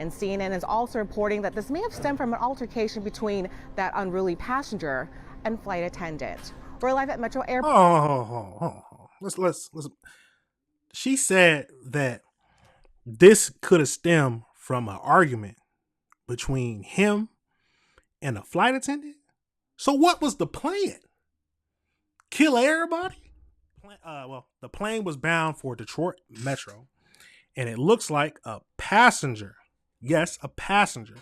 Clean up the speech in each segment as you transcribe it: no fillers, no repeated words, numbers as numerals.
And CNN is also reporting that this may have stemmed from an altercation between that unruly passenger and flight attendant. We're live at Metro Airport. Let's. She said that this could have stemmed from an argument between him and a flight attendant. So what was the plan? Kill everybody? Well, the plane was bound for Detroit Metro, and it looks like a passenger, yes, a passenger,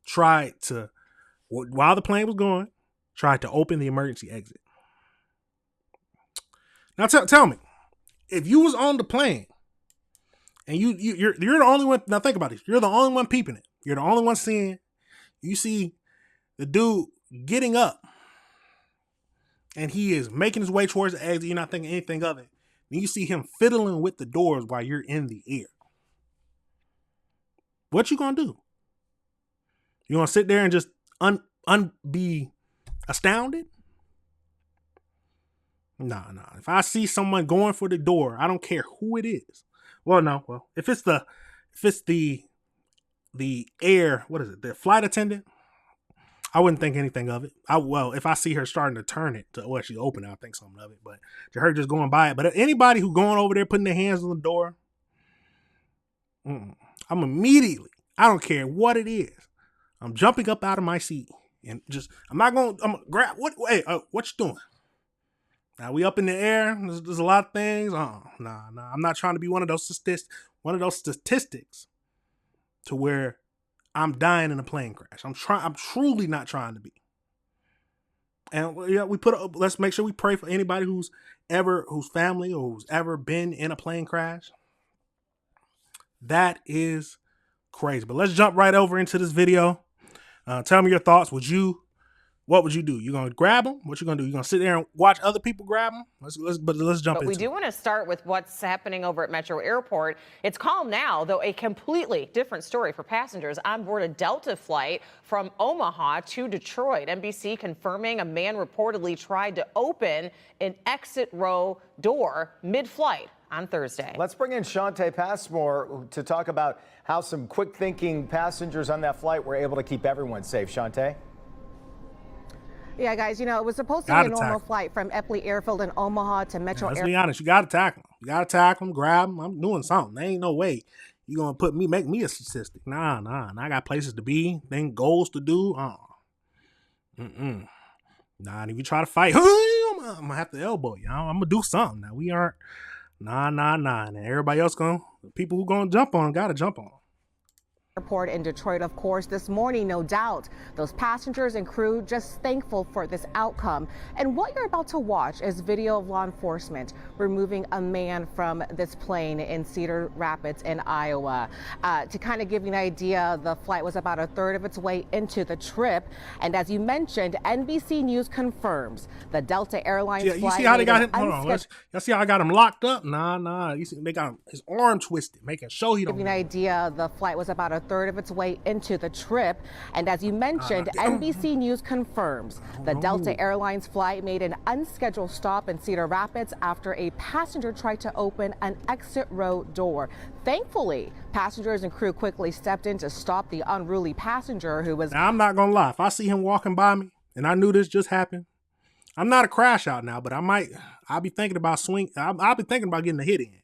tried to, while the plane was going, tried to open the emergency exit. Now tell me, if you was on the plane and you're the only one, now think about this, you're the only one peeping it. You're the only one seeing, you see the dude getting up and he is making his way towards the exit. You're not thinking anything of it. And you see him fiddling with the doors while you're in the air. What you gonna do? You gonna sit there and just be astounded? Nah. If I see someone going for the door, I don't care who it is. Well, if it's the air, what is it? The flight attendant, I wouldn't think anything of it. If I see her starting to turn it to she open it, I'll think something of it. But to her just going by it. But anybody who going over there putting their hands on the door, I'm immediately, I don't care what it is, I'm jumping up out of my seat and I'm gonna grab what you doing? Now we up in the air. There's a lot of things. Nah. I'm not trying to be one of those statistics to where I'm dying in a plane crash. I'm truly not trying to be. And yeah, let's make sure we pray for anybody whose family or who's ever been in a plane crash. That is crazy. But let's jump right over into this video. Tell me your thoughts. What would you do? You gonna grab them? What you gonna do? You gonna sit there and watch other people grab them? Let's jump into it. We do want to start with what's happening over at Metro Airport. It's calm now, though a completely different story for passengers on board a Delta flight from Omaha to Detroit. NBC confirming a man reportedly tried to open an exit row door mid-flight on Thursday. Let's bring in Shantae Passmore to talk about how some quick-thinking passengers on that flight were able to keep everyone safe. Shantae? Yeah, guys, it was supposed to be a normal flight from Epley Airfield in Omaha to Metro Airport. Let's be honest, you got to tackle them. You got to tackle them, grab them. I'm doing something. There ain't no way you going to make me a statistic. Nah. I got places to be, then goals to do. Nah, and if you try to fight, I'm going to have to elbow you. I'm going to do something. Now, we aren't, nah. And everybody else people who going to jump on got to jump on. Airport in Detroit, of course, this morning, no doubt. Those passengers and crew just thankful for this outcome. And what you're about to watch is video of law enforcement removing a man from this plane in Cedar Rapids in Iowa. To kind of give you an idea, the flight was about a third of its way into the trip. And as you mentioned, NBC News confirms the Delta Airlines flight. You see how they got him? Hold on. Y'all see how I got him locked up? Nah. You see, they got his arm twisted, making sure he don't. To give you an idea, the flight was about a third of its way into the trip. And as you mentioned, NBC News confirms the Delta Airlines flight made an unscheduled stop in Cedar Rapids after a passenger tried to open an exit row door. Thankfully, passengers and crew quickly stepped in to stop the unruly passenger who was... Now, I'm not going to lie. If I see him walking by me and I knew this just happened, I'm not a crash out now, but I'll be thinking about I'll be thinking about getting a hit in.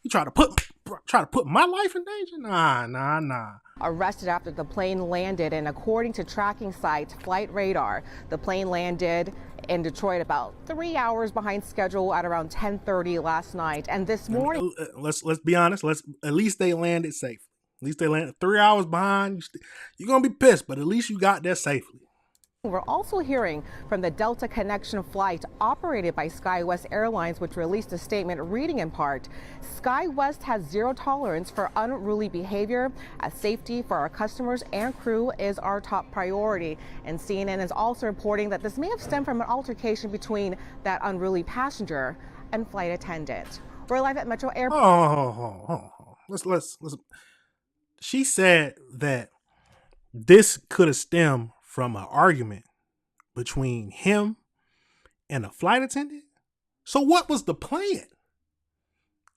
You try to put my life in danger? Nah. Arrested after the plane landed, and according to tracking site Flight Radar, the plane landed in Detroit about 3 hours behind schedule at around 10:30 last night. And this morning, let's be honest. At least they landed safely. At least they landed 3 hours behind. You're gonna be pissed, but at least you got there safely. we're also hearing from the Delta Connection flight operated by SkyWest Airlines, which released a statement reading in part, SkyWest has zero tolerance for unruly behavior, as safety for our customers and crew is our top priority. And CNN is also reporting that this may have stemmed from an altercation between that unruly passenger and flight attendant. We're live at Metro Airport. Let's. She said that this could have stemmed from an argument between him and a flight attendant. So what was the plan?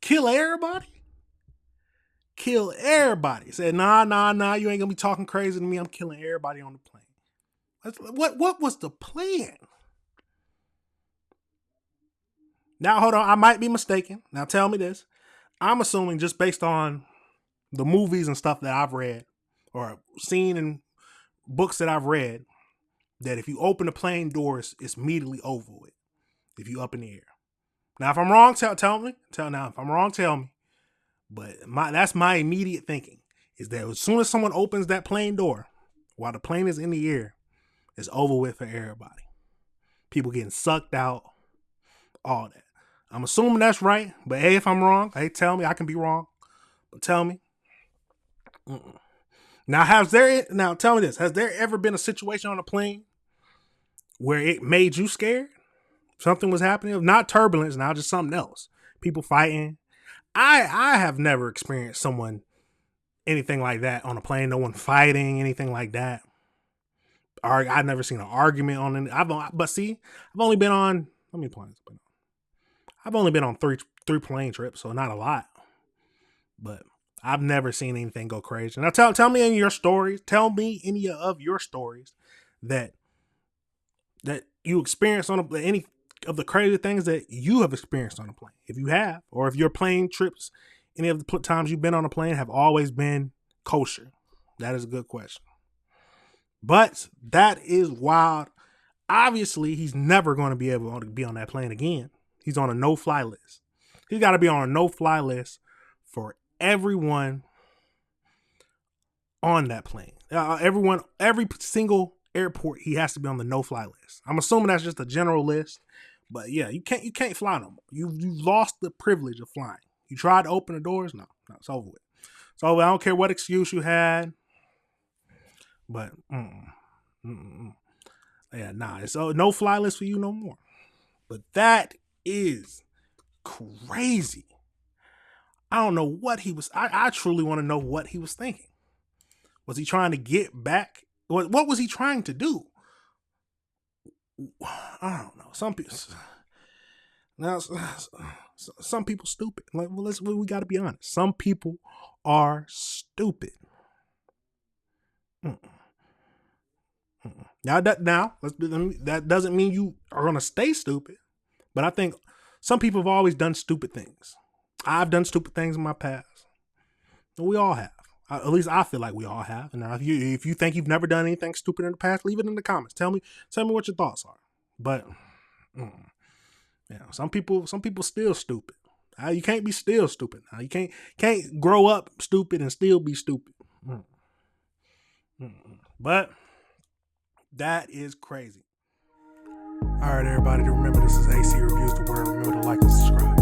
Kill everybody? kill everybody. Said, nah, you ain't gonna be talking crazy to me. I'm killing everybody on the plane. What was the plan? Now, hold on. I might be mistaken. Now, tell me this. I'm assuming just based on the movies and stuff that I've read or seen in books that I've read, that if you open the plane doors, it's immediately over with if you up in the air. Now, if I'm wrong, tell me. If I'm wrong, tell me. But that's my immediate thinking, is that as soon as someone opens that plane door while the plane is in the air, it's over with for everybody. People getting sucked out, all that. I'm assuming that's right, but hey, if I'm wrong, hey, tell me. I can be wrong, but tell me. Now, tell me this. Has there ever been a situation on a plane where it made you scared? Something was happening, not turbulence, now just something else. People fighting. I have never experienced anything like that on a plane. No one fighting, anything like that. I've never seen an argument on it. I've only been on, how many planes? I've only been on three plane trips, so not a lot. But I've never seen anything go crazy. Now tell me any of your stories. Tell me any of your stories that you experienced on any of the crazy things that you have experienced on a plane. If you have, or if your plane trips, any of the times you've been on a plane have always been kosher. That is a good question. But that is wild. Obviously, he's never going to be able to be on that plane again. He's on a no-fly list. He's got to be on a no-fly list for everyone on that plane. Every single airport, he has to be on the no-fly list. I'm assuming that's just a general list, but yeah, you can't fly no more. You've lost the privilege of flying. You tried to open the doors, no, it's over with. So I don't care what excuse you had, but yeah, it's a no-fly list for you no more. But that is crazy. I don't know what he was. I truly want to know what he was thinking. Was he trying to get back? What was he trying to do? I don't know. Some people stupid. We got to be honest. Some people are stupid. Now that doesn't mean you are going to stay stupid, but I think some people have always done stupid things. I've done stupid things in my past. We all have. At least I feel like we all have. And now if you think you've never done anything stupid in the past, leave it in the comments. Tell me what your thoughts are. But yeah, some people still stupid. You can't be still stupid. Now you can't grow up stupid and still be stupid. But that is crazy. All right, everybody. Remember, this is AC Reviews the Word. Remember to like and subscribe.